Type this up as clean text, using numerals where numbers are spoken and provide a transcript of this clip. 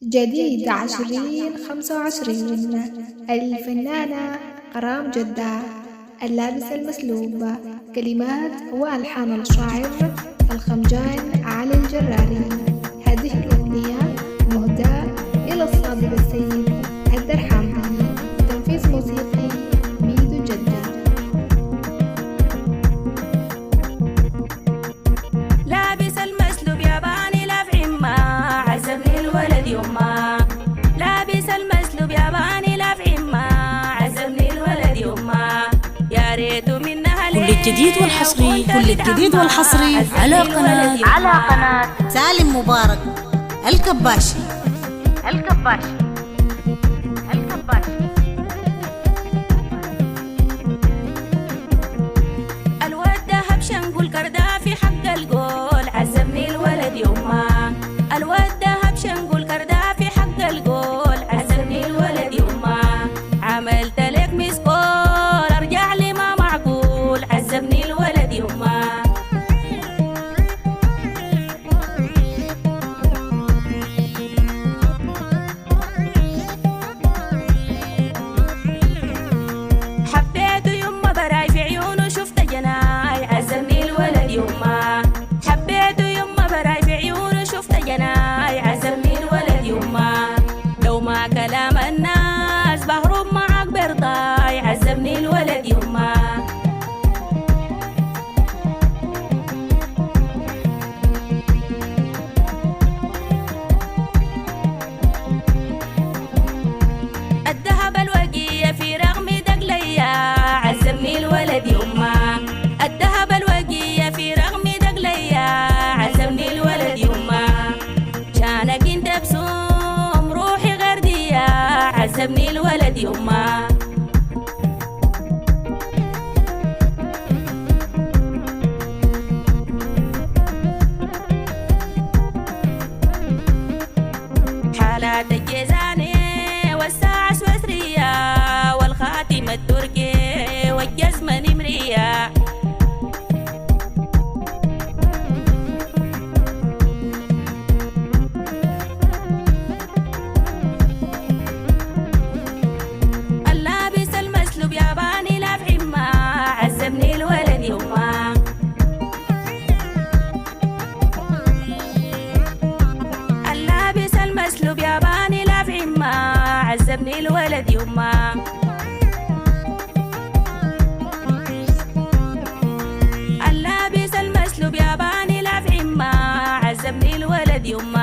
جديد 2025 الفنانة غرام جدة. اللابس المسلوب. كلمات وألحان الشاعر الخمجان علي الجراري. هذه الأغنية مهداة إلى الصادق السيد الدرحامي. تنفيذ موسيقي ميدو جدة. لابس المسلوب ياباني لف عمة عزمني الولد يما. لابس المسلوب ياباني لف عمة عزمني الولد يما. يا ريت منها كل الجديد والحصري على قناة سالم مبارك الكباشي. الواد دهب شنقول كردافي حق القول عزمني الولد يما. الواد دهب شنقول كردافي حق القول عزمني الولد يما. عملت لك مسكول ارجع لي ما معقول عزمني الولد يما. حبيته يما براي في عيونه شفت جناي عزمني الولد يما. حبيته يما براي في عيونه شفت جناي عزمني الولد يما. لو ما كلام الناس بهرب معك برضاي عزمني الولد يما. الذهب الوقية في رغم دقليا عزمني الولد يما. الذهب الوقية في رغم دقليا عزمني الولد يما. شانك انت بسوم روحي غردية عزمني الولد يما. حالات الجيزاني والساعة سويسرية والخاتم التركي والجزمة نمرية. اللابس المسلوب ياباني لف عمة عزمني الولد يما. اللابس المسلوب ياباني لف عمة عزمني الولد يما. اللابس المسلوب ياباني لف عمة عزمني الولد يما.